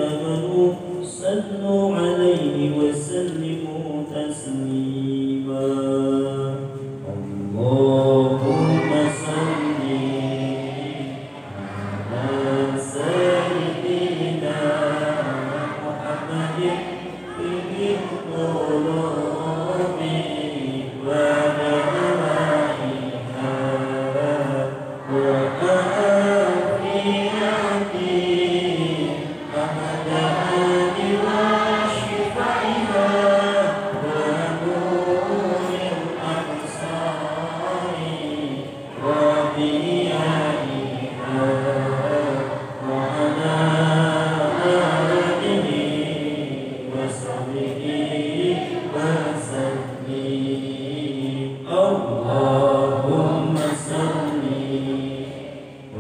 آمنوا صلوا عليه وسلموا تسليما. اللهم صل على سيدنا محمد في الظلام ونوائها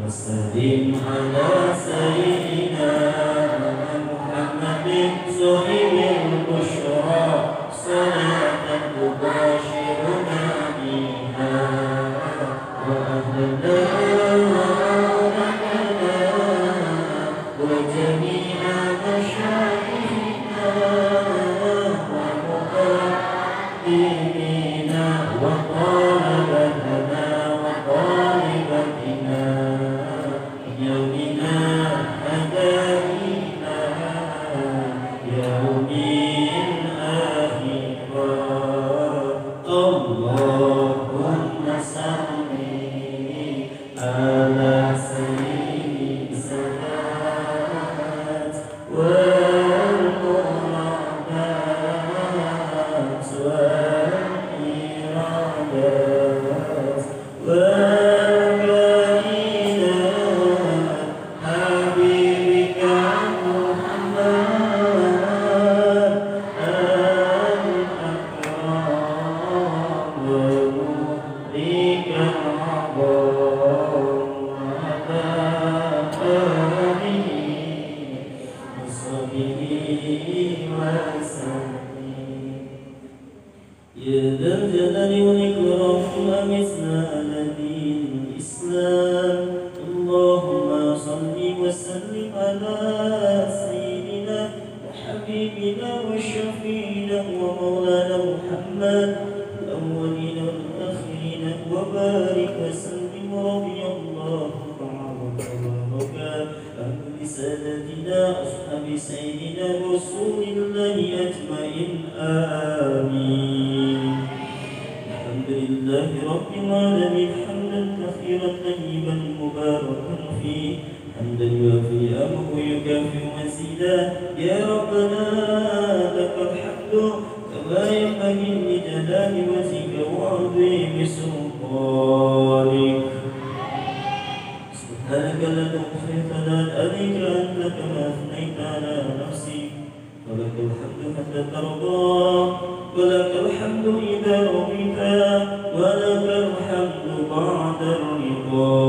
وسلم على سيدنا محمد صاحب البشرى صلاة تباشرنا بها وأهلنا وأولادنا وجميع مشايخنا ومقدمينا وطالبتنا وطالبتنا يومنا هداينا يوم الآخرة. اللهم صل على سيد السادات والمرادات والإرادات يا ذا الجلال والإكرام أمسنا على دين الإسلام. اللهم صل وسلم على سيدنا وحبيبنا وشفينا ومولانا محمد الأولين والآخرين وبارك وسلم رضي الله تعالى تبارك عن سادتنا أصحاب سيدنا رسول الله أجمعين آمين. الحمد لله رب العالمين حمدا كثيرا طيبا مباركا فيه حمدا يوافي نعمه ويكافئ مزيدا. يا ربنا لك الحمد كما ينبغي لجلال وجهك وعظيم سلطانك. سبحانك لا نحصي ثناء عليك أنت كما أثنيت على نفسك ولك الحمد حتى ترضى ولك الحمد إذا رضيت ولك الحمد بعد الرضا.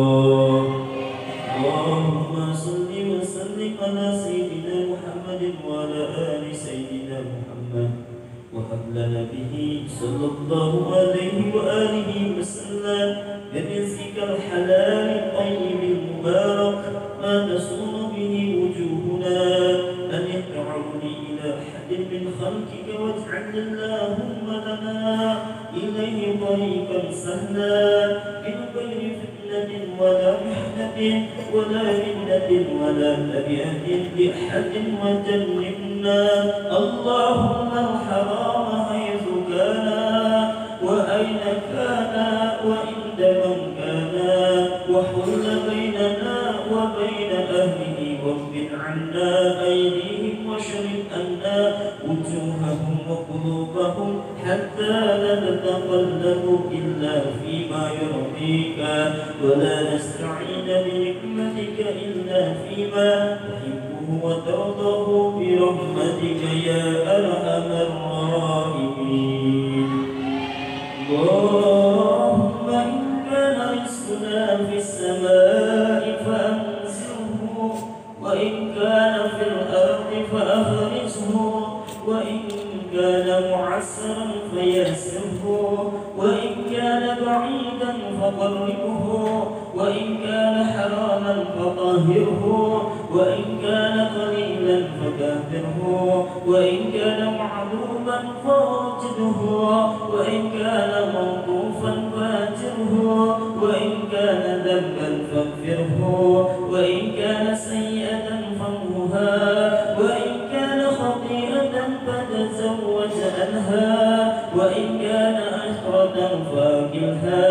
اللهم صل وسلم على سيدنا محمد وعلى آل سيدنا محمد وهب لنا به صلى الله عليه وآله وسلم من رزقك الحلال الطيب المبارك ما تسر به وجوهنا أن يدعون إلى أحد من خلقك واجعل اللهم لنا إليه طريقا سهلا من غير فتنة ولا محنة ولا ردة ولا تبعة لأحد وجنبنا اللهم الحرام حيث كان وأين كان وعند من كان وحل بيننا وبين أهله واغفر عنا أيديهم واشرد عنا وجوههم وقلوبهم حتى لا نتقلب إلا فيما يرضيك ولا نستعين بنعمتك إلا فيما تحبه وترضاه برحمتك يا أرحم الراحمين. اللهم إن كان رزقنا في السماء فأنزله وإن كان في الأرض فأخرجه وإن كان معسرا فيسره وإن كان بعيدا فقربه وإن كان حراما فطهره وإن كان قليلا فكافره وإن كان معلوما فارجده وإن كان موقوفا فاجره وإن كان ذنبا فاغفره وإن كان سيئة فامحها وإن كان خطيئة فتزوج عنها وإن كان أشرة فاكلها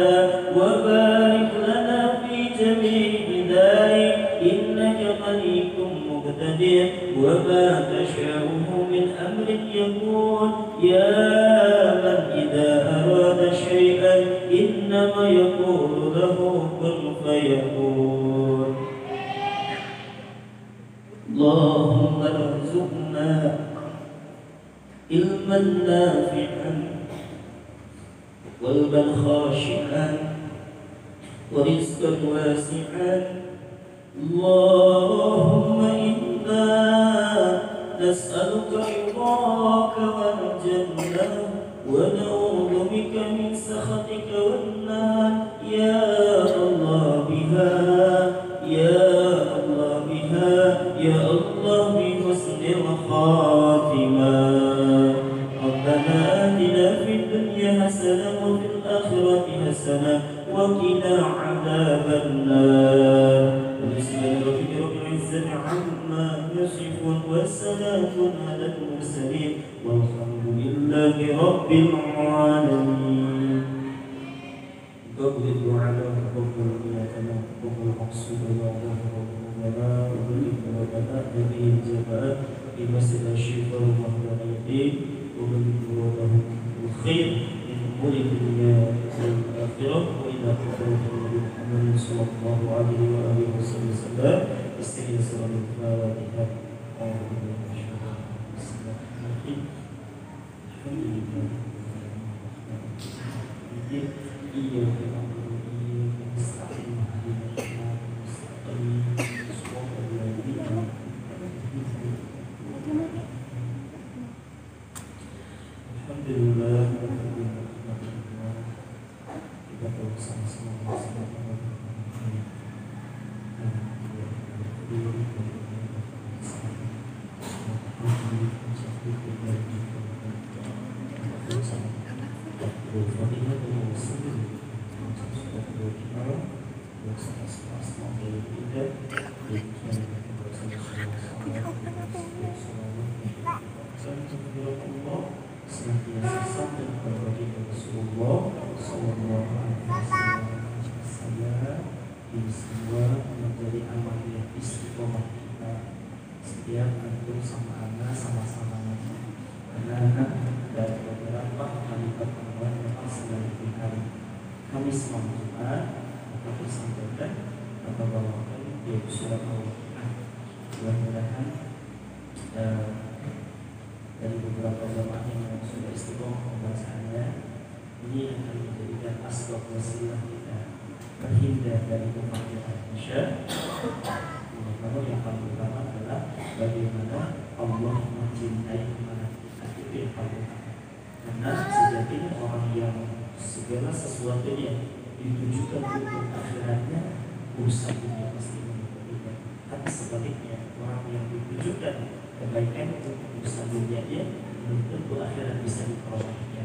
وبارك لنا في جميع ذلك إنك مليك مقتدر وما تشاءه من أمر يكون يا من إذا أراد شيئا إنما يقول له كن فيكون اللهم ارزقنا علما نافعا قلبا خاشعا ورزقا واسعا اللهم إنا نسألك رضاك والجنة ونعوذ بك من سخطك والنار يا الله بها يا الله بها يا الله بحسن الخاتمة ربنا آتنا في الدنيا حسنة وفي الآخرة حسنة وقنا عذاب النار بسم ربك رب العزة عما يصفون وسلام على المرسلين والحمد لله رب العالمين. قبل الدعاء وقبل نياتنا وقبل مقصود الله ربنا وبلغ ربنا هذه الجماعة في مسجد الشفاء والمهديين وبلغ ربنا الخير من أمور الدنيا والآخرة وإلى قبره النبي محمد صلى الله عليه وآله وسلم استغفر الفاتحة أعوذ بالله من الشيطان بسم الله الرحمن الرحيم الحمد لله إياك نعبد وإياك نستعين اهدنا الصراط المستقيم صراط الذين الحمد لله kita bersama-sama menjadi amaliyah istiqomah kita setiap antum sama anak sama-sama ngaji karena anak dan beberapa kali pertemuan memang sedang hari Kamis malam Jumat atau disampaikan atau bawakan di surat Al-Quran. Mudah-mudahan dari beberapa jamaah yang sudah istiqomah pembahasannya ini akan menjadikan asbab wasilah kita terhindar dari kematian Insya. Namun yang paling utama adalah bagaimana Allah mencintai anak kita itu yang paling utama. Karena sejatinya orang yang segala sesuatunya ditujukan untuk akhiratnya urusan dunia pasti mengikuti. Tapi sebaliknya orang yang ditujukan kebaikan untuk urusan dunia dia belum tentu akhirat bisa diperolehnya.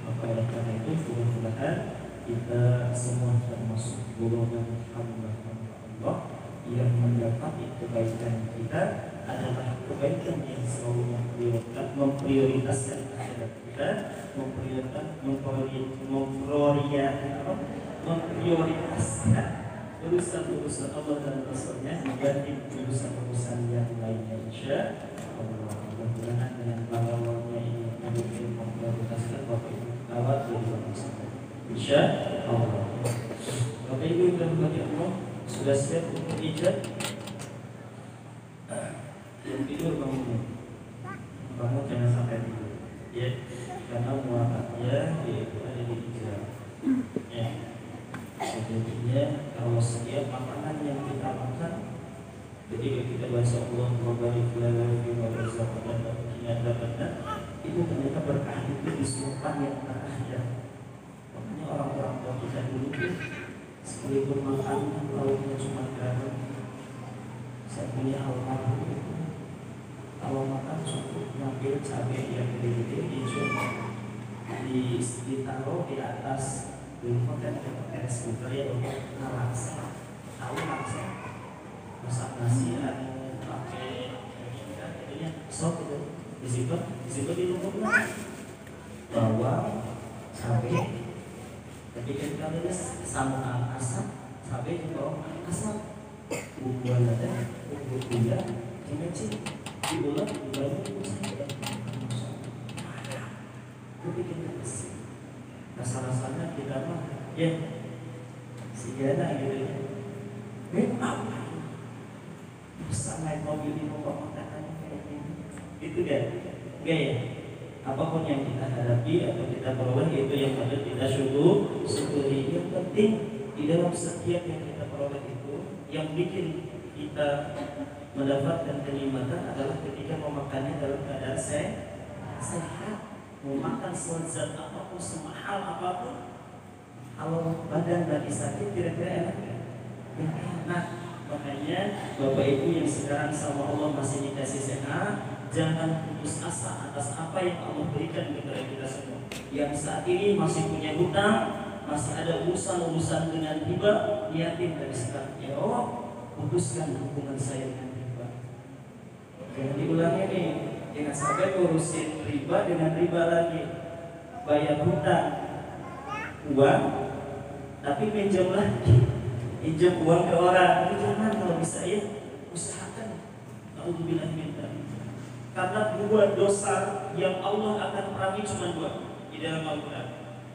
Maka oleh karena itu mudah-mudahan kita semua termasuk golongan hamba-hamba Allah yang mendapati kebaikan kita adalah kebaikan yang selalu memprioritaskan akhirat kita, memprioritaskan urusan-urusan Allah dan Rasulnya dibanding urusan-urusan yang lainnya. Insya Allah mudah-mudahan dengan pahlawannya ini mungkin memprioritaskan Bapak Ibu kawat jadi urusan. Insya Allah. Bapak Ibu dan Bapak Allah sudah siap untuk ijab? Yang tidur bangun. Bangun jangan sampai tidur. Ya, karena muafatnya yaitu ada di ijab. Ya. Sejatinya kalau setiap makanan yang kita makan, ketika kita baca Allah barik lana fi ma razaqtana itu ternyata berkah itu disumpah yang terakhir. Makanya orang-orang tua kita dulu sekalipun makanan lauknya cuma garam, saya punya almarhum itu ambil cabai yang gede-gede ditaruh di atas dulu kan rice cooker ya untuk laksa. Tahu laksa? Masak nasi pakai itunya sop itu. Di situ dilumpuhkan bawang, cabai, ketika kalian sama asap, cabai di bawah asap, bumbuan ada, bumbu gula, cemecin, diulek, dibangun, itu bikin kasih. Rasa-rasanya kita mah, ya, sigana gitu ya. Memang bisa naik mobil di bawah makanan kayak gini, itu kan? Enggak ya? Apapun yang kita hadapi atau kita peroleh itu yang patut kita syukuri. Yang penting di dalam setiap yang kita peroleh itu, yang bikin kita mendapatkan kenikmatan adalah ketika memakannya dalam keadaan sehat. Mau makan selezat apapun, semahal apapun, kalau badan lagi sakit kira-kira enak kan? Ya enak. Makanya Bapak Ibu yang sekarang sama Allah masih dikasih sehat, jangan putus asa atas apa yang Allah berikan kepada kita semua. Yang saat ini masih punya hutang, masih ada urusan-urusan dengan riba, niatin dari sekarang, ya Allah, putuskan hubungan saya dengan riba. Jangan diulangi nih, jangan sampai urusin riba dengan riba lagi. Bayar hutang uang, tapi pinjam lagi, pinjam uang ke orang. Itu jangan, kalau bisa ya usahakan. Alhamdulillah minta. Karena dua dosa yang Allah akan perangi cuma dua di dalam Al-Quran.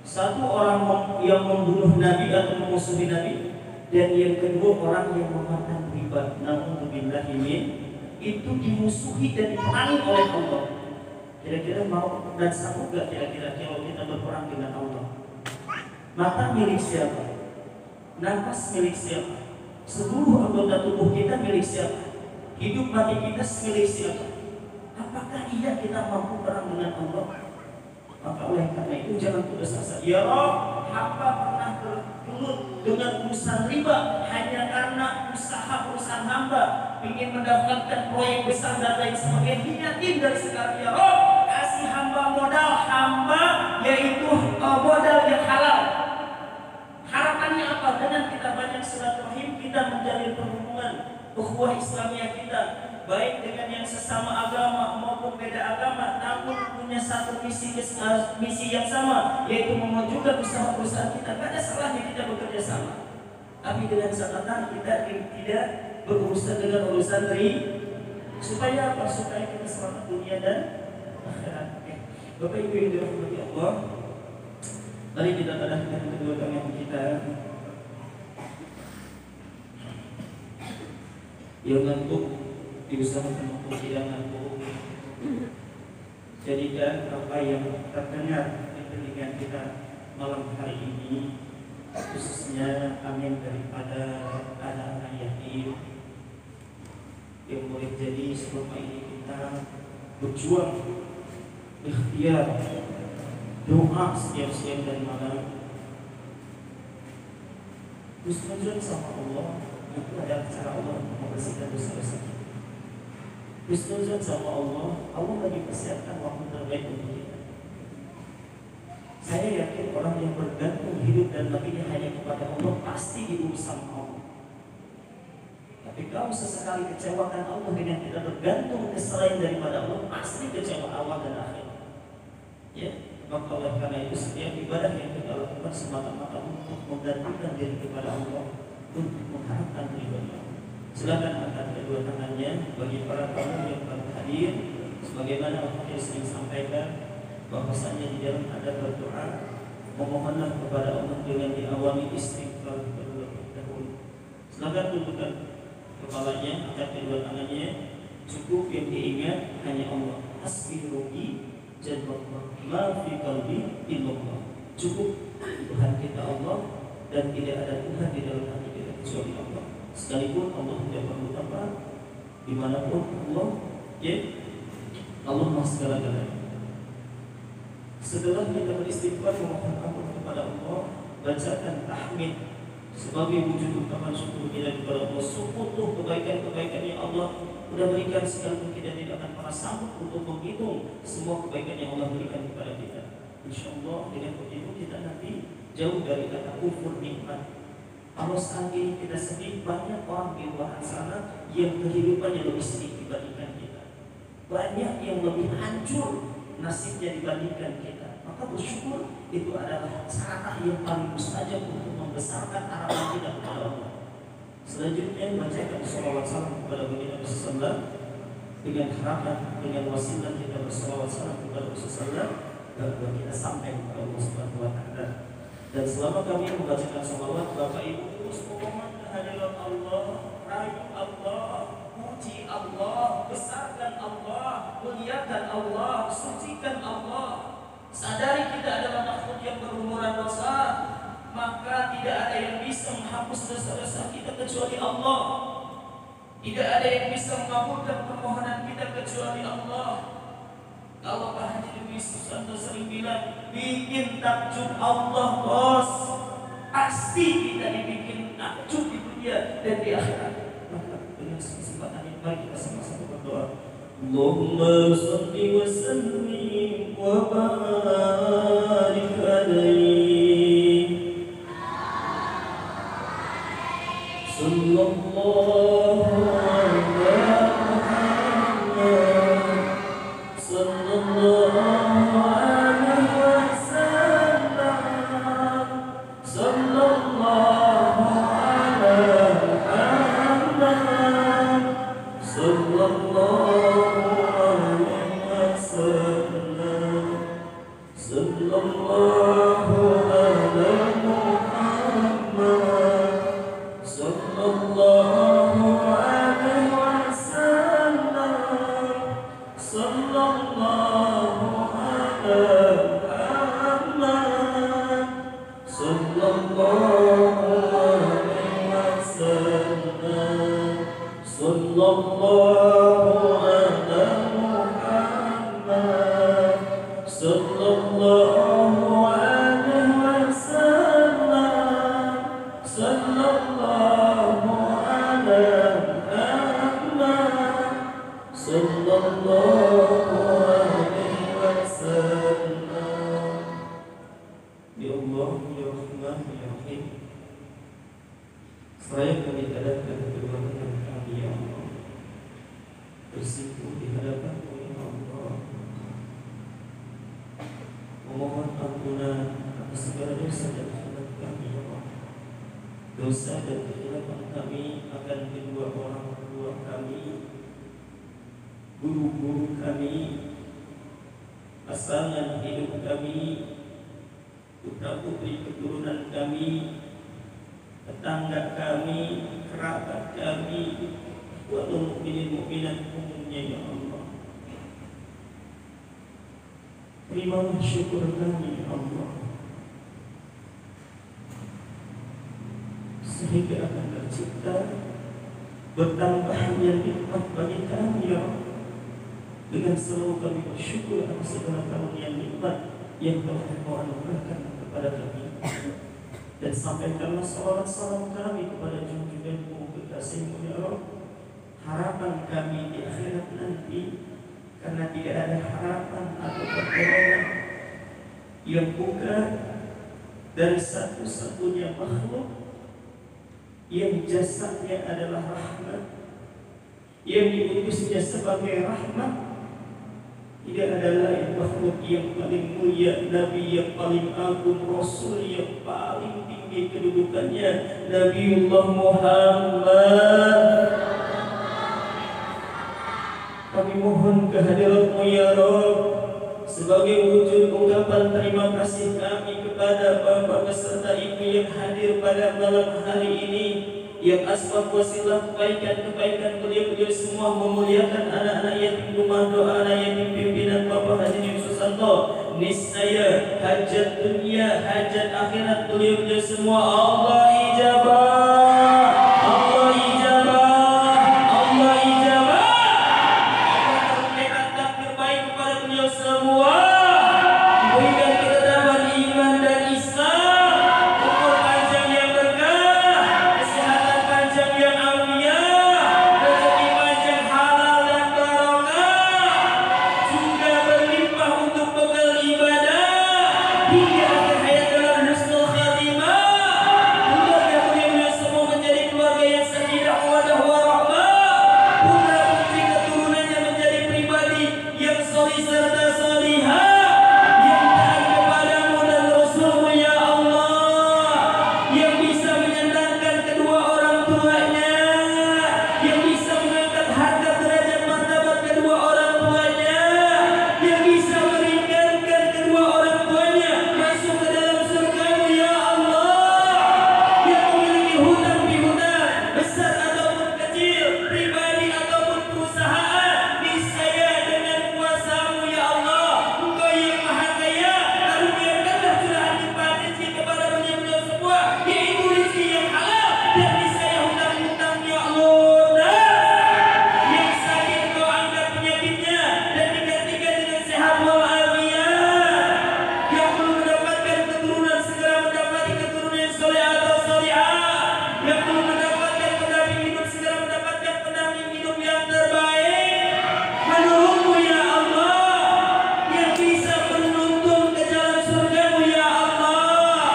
Satu, orang yang membunuh Nabi atau memusuhi Nabi, dan yang kedua orang yang memakan riba. Alhamdulillah itu dimusuhi dan diperangi oleh Allah. Kira-kira mau dan sanggup gak kira-kira kalau kita berperang dengan Allah? Mata milik siapa? Nafas milik siapa? Seluruh anggota tubuh kita milik siapa? Hidup mati kita milik siapa? Apakah iya kita mampu perang dengan Allah? Maka oleh karena itu jangan putus asa. Ya Rabb, hamba pernah bergelut dengan urusan riba hanya karena usaha hamba ingin mendapatkan proyek besar dan lain sebagainya. Niatin dari sekarang, ya Rabb, kasih hamba modal hamba, yaitu modal yang halal. Harapannya apa? Dengan kita banyak silaturahim, kita menjalin perhubungan ukhuwah Islamiyah kita, baik dengan yang sesama agama maupun beda agama, namun punya satu misi yang sama, yaitu memajukan usaha-usaha kita. Tidak ada salahnya kita bekerja sama, tapi dengan catatan kita tidak berurusan dengan urusan supaya apa? Supaya kita selamat dunia dan akhirat. Bapak Ibu yang dirahmati Allah, mari kita tadahkan kedua tangan kita. Yang ngantuk diusahakan untuk tidak ngantuk. Jadikan apa yang terdengar di telinga kita malam hari ini, khususnya amin daripada anak-anak yatim, yang boleh jadi selama ini kita berjuang, ikhtiar, doa setiap siang dan malam, husnuzon sama Allah. Itu adalah cara Allah membersihkan dosa-dosa kita. Husnuzon sama Allah, Allah lagi persiapkan waktu terbaik untuk kita. Saya yakin orang yang bergantung hidup dan matinya hanya kepada Allah pasti diurus sama Allah. Tapi kalau sesekali kecewakan Allah dengan kita bergantung ke selain daripada Allah, pasti kecewa awal dan akhir. Ya, maka oleh karena itu setiap ibadah yang kita lakukan semata-mata untuk menggantungkan diri kepada Allah, untuk mengharapkan ridhonya. Silakan angkat kedua tangannya bagi para tamu yang baru hadir. Sebagaimana Al-Fakir sering sampaikan, bahwasanya di dalam ada berdoa, memohonlah kepada Allah dengan diawali istighfar terlebih dahulu. Silakan tundukkan kepalanya, angkat kedua tangannya. Cukup yang diingat hanya Allah. Hasbi Rabbi jannatullah, ma fi qalbi illallah. Cukup Tuhan kita Allah, dan tidak ada Tuhan di dalam hati kita kecuali Allah. Sekalipun Allah tidak perlu apa, dimanapun Allah, ya Allah Maha segala-galanya. Setelah kita beristighfar memohon ampun kepada Allah, bacakan tahmid sebagai wujud ungkapan syukur kita kepada Allah. Seluruh kebaikan-kebaikan yang Allah sudah berikan, sekalipun kita tidak akan pernah sanggup untuk menghitung semua kebaikan yang Allah berikan kepada kita. InsyaAllah dengan begitu kita nanti jauh dari kata kufur nikmat. Kalau saat ini kita sedih, banyak orang di luar sana yang kehidupannya lebih sedih dibandingkan kita. Banyak yang lebih hancur nasibnya dibandingkan kita. Maka bersyukur itu adalah cara yang paling mustajab untuk membesarkan harapan kita kepada Allah. Selanjutnya bacakan sholawat salam kepada Nabi Sallallahu dengan harapan, dengan wasilah kita bersolawat salam kepada Rasulullah agar kita sampai kepada Allah Subhanahu wa Ta'ala. Dan selama kami membacakan sholawat, Bapak Ibu terus memohon kehadiran Allah, rayu Allah, puji Allah, besarkan Allah, muliakan Allah, sucikan Allah. Sadari kita adalah makhluk yang berumuran dosa, maka tidak ada yang bisa menghapus dosa-dosa kita kecuali Allah. Tidak ada yang bisa mengabulkan permohonan kita kecuali Allah. Kalau Pak Haji Dwi Susanto sering bilang, bikin takjub Allah bos, pasti kita dibikin takjub di dunia dan di akhirat. Maka dengan kesempatan ini mari kita sama-sama berdoa. Allahumma shalli wa sallim wa barik alaihi sallallahu Saya kami hadapkan kedua tangan kami ya Allah, bersimpuh di hadapan-Mu ya Allah, memohon ampunan atas segala dosa dan kesalahan kami ya Allah. Dosa dan kesalahan kami akan kedua orang tua kami, guru-guru kami, pasangan hidup kami, putra-putri keturunan kami, tetangga kami, kerabat kami, wal mukminin umumnya ya Allah. Terimalah syukur kami ya Allah, sehingga akan tercipta bertambahnya nikmat bagi kami ya Allah. Dengan selalu kami bersyukur atas segala karunia nikmat yang telah Engkau anugerahkan kepada kami. Dan sampaikanlah salawat salam kami kepada junjunganmu kekasihmu ya Allah. Harapan kami di akhirat nanti, karena tidak ada harapan atau pertolongan yang bukan dari satu-satunya makhluk yang jasadnya adalah rahmat, yang diutusnya sebagai rahmat. Tidak ada lain makhluk yang paling mulia, Nabi yang paling agung, Rasul yang paling tinggi kedudukannya, Nabiullah Muhammad. Kami mohon kehadiran-Mu ya Rabb, sebagai wujud ungkapan terima kasih kami kepada Bapak beserta Ibu yang hadir pada malam hari ini, yang asbab wasilah kebaikan-kebaikan beliau semua memuliakan anak-anak yatim rumah doa anak yatim pimpinan Bapak Haji Dwi Susanto. Niscaya hajat dunia, hajat akhirat beliau semua Allah ijabah, Allah ijabah, Allah ijabah. Allah memberikan takdir baik kepada beliau semua, diberikan ketetapan iman dan Islam, umur panjang yang berkah, solih serta solihah yang taat kepadamu dan Rasulmu ya Allah, yang bisa menyenangkan kedua orang tuanya, yang bisa mengangkat harga derajat martabat kedua orang tuanya, yang bisa meringankan kedua orang tuanya masuk ke dalam surgamu ya Allah, yang memiliki hutang piutang besar ataupun kecil, pribadi ataupun perusahaan, niscaya dengan kuasa-Mu ya Allah, Engkau yang maha kaya, karuniakanlah curahan limpahan rezeki kepada beliau semua, yaitu rezeki yang halal, dan niscaya hutang-hutang ya Allah, yang sakit Engkau angkat penyakitnya dan digantikan dengan sehat walafiat, yang belum mendapatkan keturunan segera mendapati keturunan yang soleh atau solihah, yang belum mendapatkan pendamping hidup segera mendapatkan pendamping hidup yang terbaik menurutmu ya Allah, yang bisa menuntun ke jalan surgamu ya Allah,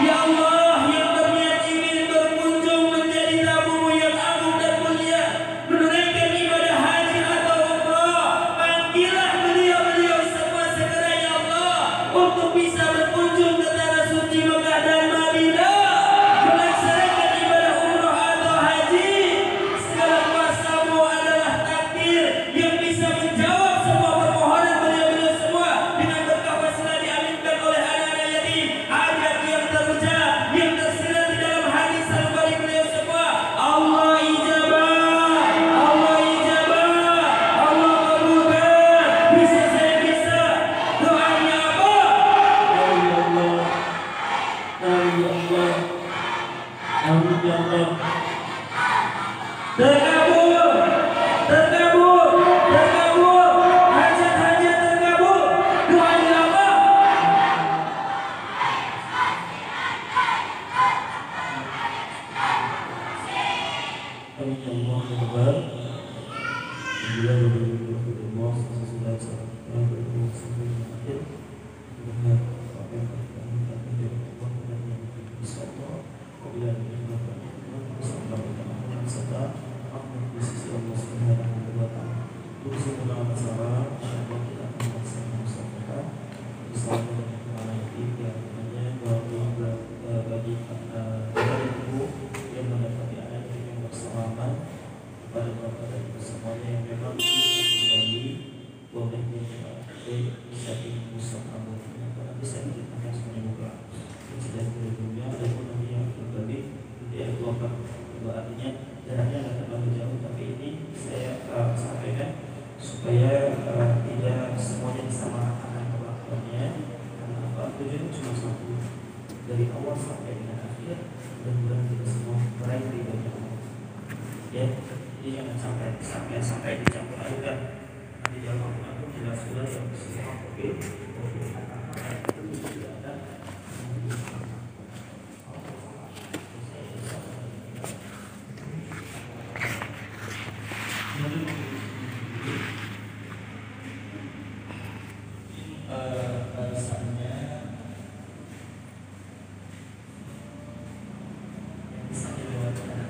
ya Allah, yang berniat ingin berkunjung menjadi tamumu yang agung dan mulia menunaikan ibadah haji atau umrah, panggillah beliau-beliau semua segera ya Allah untuk bisa berkunjung ke tanah suci Mekah dan Madinah melaksanakan ibadah umrah atau haji. Segala kuasa-Mu adalah takdir yang bisa menjawab semua permohonan beliau-beliau semua dengan berkah wasilah diaminkan oleh anak-anak yatim, hajat yang terucap yang tersirat di dalam hadis al-Bukhari beliau semua. Allah ijabah, Allah ijabah, Allah kabulkan. Bisa saya bisa doanya apa? Ya Allah, ya Allah, amin ya Allah. Terkabul, terkabul, terkabul, hajat-hajat terkabul, doanya apa? Amin ya Allah, ya Akbar. Alhamdulillah, Allah sesudah salat kita berdoa sebelum akhir. Dengan apa yang kita minta dari Allah dan yang bisa Allah. Bila kita bersama dengan serta amal di sisi Allah Subhanahu wa Ta'ala. Untuk semua masalah, insyaallah kita akan melaksanakan musyawarah bersama dengan para yatim yang hanya bagi ibu yang mendapati anak yang bersalaman kepada bapak dan ibu semuanya yang memang bagi bolehnya bisa dimusnahkan karena bisa diceritakan semuanya buka insiden dunia dan nanti yang berbagi dia kelompok kedua, artinya jaraknya nggak terlalu jauh, tapi ini saya sampaikan supaya tidak semuanya disamaratakan perlakuannya, karena apa, tujuan cuma satu dari awal sampai dengan akhir, dan mudah kita semua meraih ridhonya Allah ya. Jadi jangan sampai dicampur adukan di dalam Al-Quran jelas jelas yang semua oke itu sudah ada. Barisannya yang bisa dilewatkan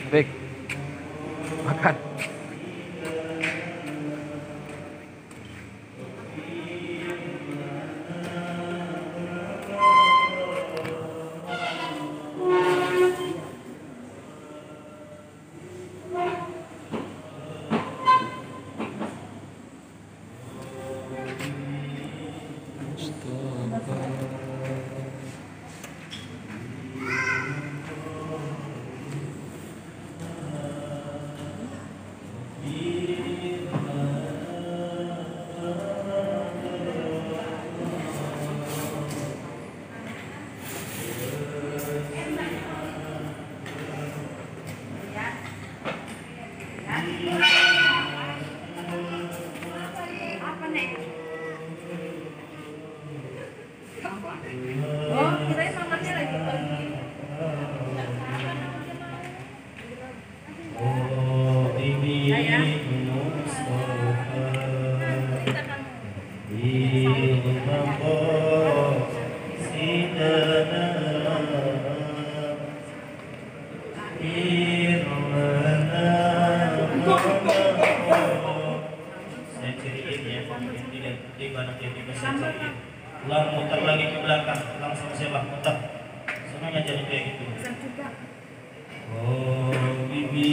Baik. makan. Oh, kirain mamanya lagi pergi. Oh, ini saya ciriin ya, tidak di mana dia saya ciriin. Ulang muter lagi ke belakang, ulang sama siapa muter. Senang aja nih kayak gitu. Oh, bibi.